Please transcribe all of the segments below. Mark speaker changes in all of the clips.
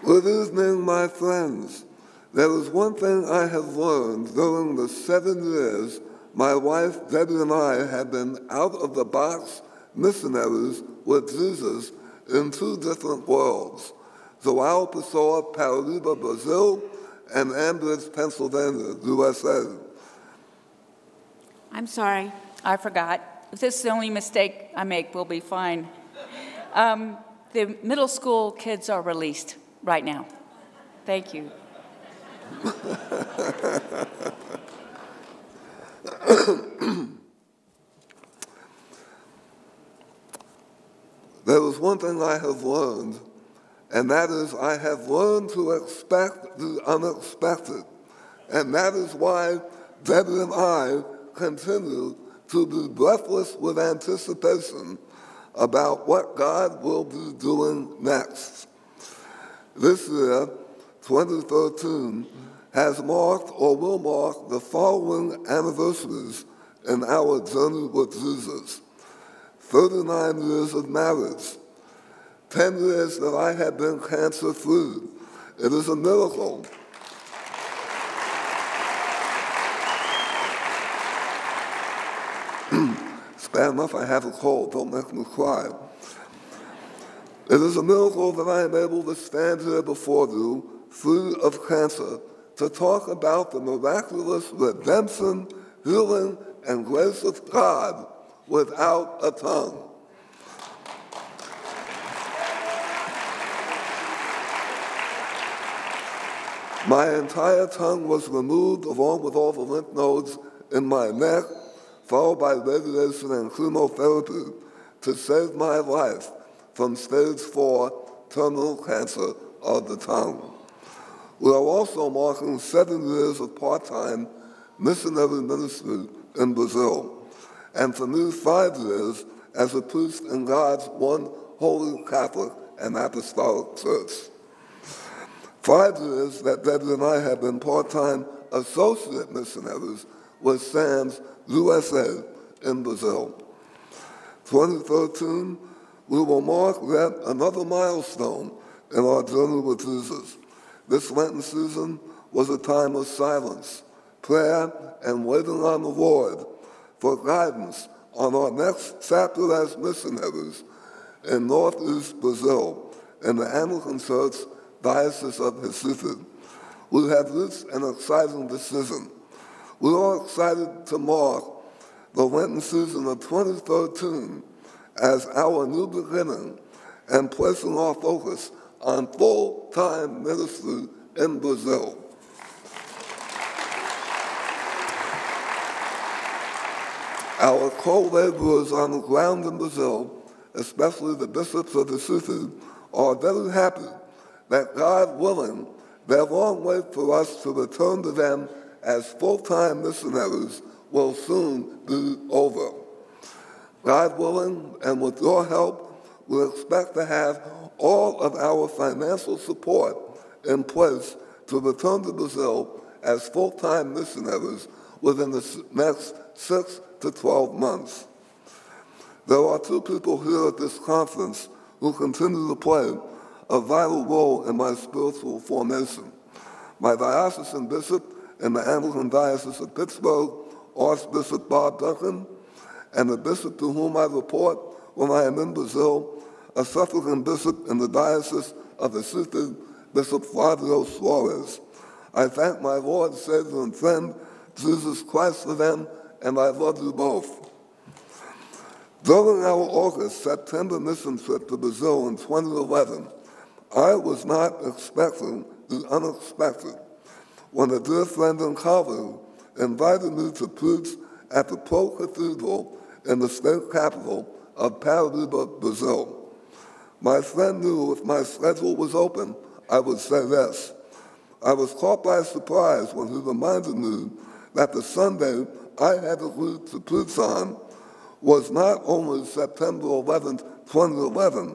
Speaker 1: Good evening, my friends. There is one thing I have learned during the 7 years my wife, Debbie, and I have been out-of-the-box missionaries with Jesus in 2 different worlds, João Pessoa, Paraíba, Brazil, and Ambridge, Pennsylvania, USA.
Speaker 2: I'm sorry, I forgot. If this is the only mistake I make, we'll be fine. The middle school kids are released right now. Thank you.
Speaker 1: There is one thing I have learned, and that is I have learned to expect the unexpected. And that is why Debbie and I continue to be breathless with anticipation about what God will be doing next. This year, 2013, has marked or will mark the following anniversaries in our journey with Jesus. 39 years of marriage, 10 years that I have been cancer-free. It is a miracle. It's bad enough I have a cold, don't make me cry. It is a miracle that I am able to stand here before you, free of cancer, to talk about the miraculous redemption, healing, and grace of God without a tongue. My entire tongue was removed along with all the lymph nodes in my neck, followed by radiation and chemotherapy to save my life from stage 4 terminal cancer of the tongue. We are also marking 7 years of part-time missionary ministry in Brazil, and for me 5 years as a priest in God's one holy Catholic and Apostolic Church. 5 years that Debbie and I have been part-time associate missionaries with SAMS USA in Brazil. 2013, we will mark yet another milestone in our journey with Jesus. This Lenten season was a time of silence, prayer, and waiting on the Lord for guidance on our next chapter as missionaries in Northeast Brazil in the Anglican Church Diocese of Recife. We have reached an exciting decision. We are excited to mark the Lenten season of 2013 as our new beginning and placing our focus on full-time ministry in Brazil. Our co-laborers on the ground in Brazil, especially the bishops of the city, are very happy that, God willing, their long wait for us to return to them as full-time missionaries will soon be over. God willing, and with your help, we expect to have all of our financial support in place to return to Brazil as full-time missionaries within the next 6 to 12 months. There are 2 people here at this conference who continue to play a vital role in my spiritual formation. My diocesan bishop in the Anglican Diocese of Pittsburgh, Archbishop Bob Duncan, and the bishop to whom I report when I am in Brazil, a suffragan bishop in the Diocese of Recife, Bishop Flavio Suarez. I thank my Lord, Savior, and friend, Jesus Christ, for them, and I love you both. During our August, September mission trip to Brazil in 2011, I was not expecting the unexpected when a dear friend and colleague invited me to preach at the Pro Cathedral in the state capital of Paraíba, Brazil. My friend knew if my schedule was open, I would say yes. I was caught by surprise when he reminded me that the Sunday I had agreed to preach on was not only September 11th, 2011,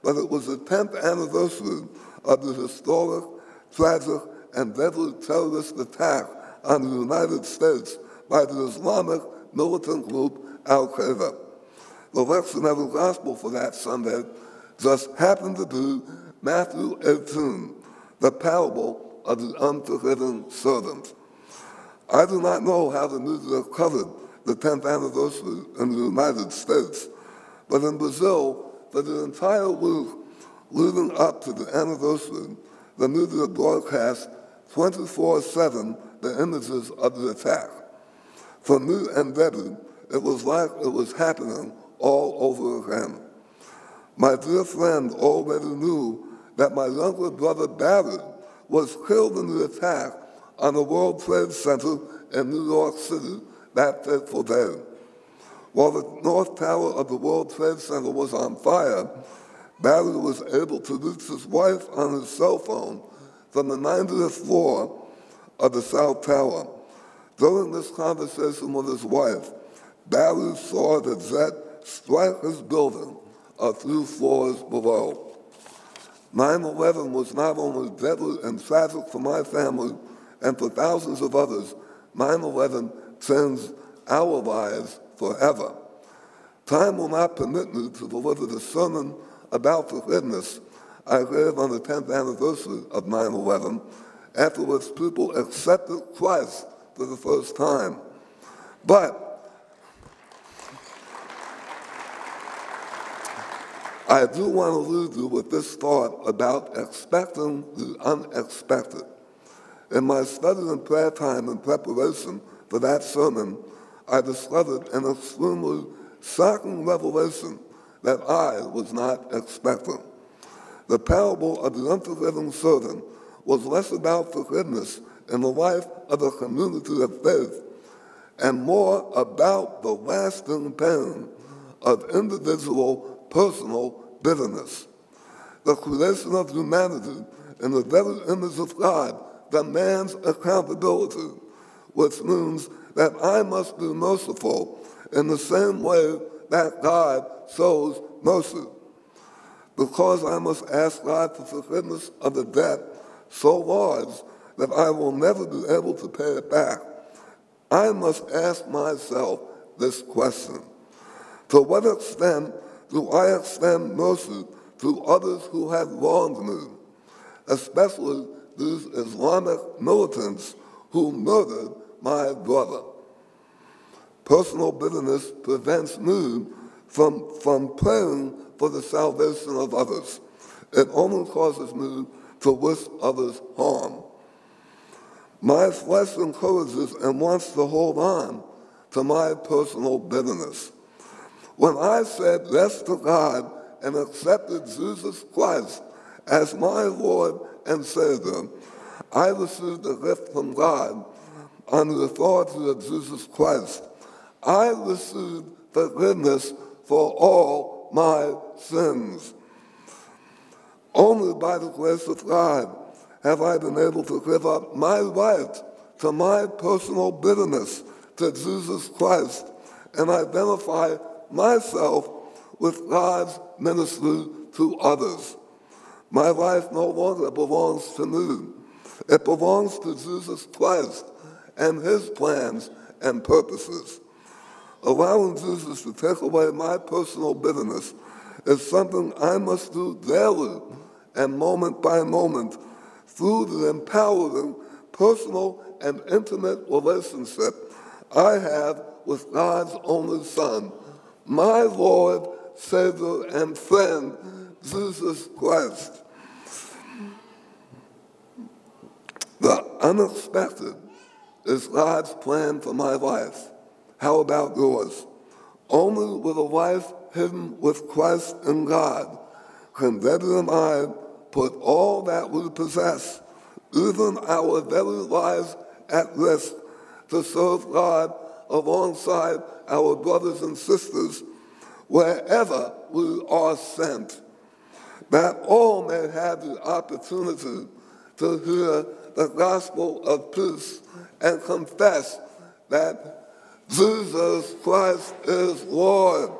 Speaker 1: but it was the 10th anniversary of the historic, tragic, and deadly terrorist attack on the United States by the Islamic militant group Al-Qaeda. The lectionary gospel for that Sunday just happened to be Matthew 18, the parable of the unforgiving servant. I do not know how the media covered the 10th anniversary in the United States, but in Brazil, for the entire week leading up to the anniversary, the media broadcast 24/7 the images of the attack. For me and Debbie, it was like it was happening all over again. My dear friend already knew that my younger brother Barry was killed in the attack on the World Trade Center in New York City that fateful day. While the North Tower of the World Trade Center was on fire, Barry was able to reach his wife on his cell phone from the 90th floor of the South Tower. During this conversation with his wife, Barry saw the jet strike his building a few floors below. 9/11 was not only deadly and tragic for my family and for thousands of others, 9/11 changed our lives forever. Time will not permit me to deliver the sermon about forgiveness I gave on the 10th anniversary of 9/11, after which people accepted Christ for the first time. But I do want to leave you with this thought about expecting the unexpected. In my study and prayer time in preparation for that sermon, I discovered an extremely shocking revelation that I was not expecting. The parable of the unforgiving servant was less about forgiveness in the life of a community of faith and more about the lasting pain of individual personal bitterness. The creation of humanity in the very image of God demands accountability, which means that I must be merciful in the same way that God shows mercy. Because I must ask God for forgiveness of a debt so large that I will never be able to pay it back, I must ask myself this question: to what extent do I extend mercy to others who have wronged me, especially these Islamic militants who murdered my brother? Personal bitterness prevents me from praying for the salvation of others. It only causes me to wish others harm. My flesh encourages and wants to hold on to my personal bitterness. When I said yes to God and accepted Jesus Christ as my Lord and Savior, I received a gift from God on the authority of Jesus Christ. I received forgiveness for all my sins. Only by the grace of God have I been able to give up my right to my personal bitterness to Jesus Christ and identify myself with God's ministry to others. My life no longer belongs to me. It belongs to Jesus Christ and his plans and purposes. Allowing Jesus to take away my personal bitterness is something I must do daily and moment by moment through the empowering personal and intimate relationship I have with God's only Son, my Lord, Savior, and friend, Jesus Christ. The unexpected is God's plan for my life. How about yours? Only with a life hidden with Christ in God can Debbie and I put all that we possess, even our very lives, at risk to serve God alongside our brothers and sisters wherever we are sent, that all may have the opportunity to hear the gospel of peace and confess that Jesus Christ is Lord.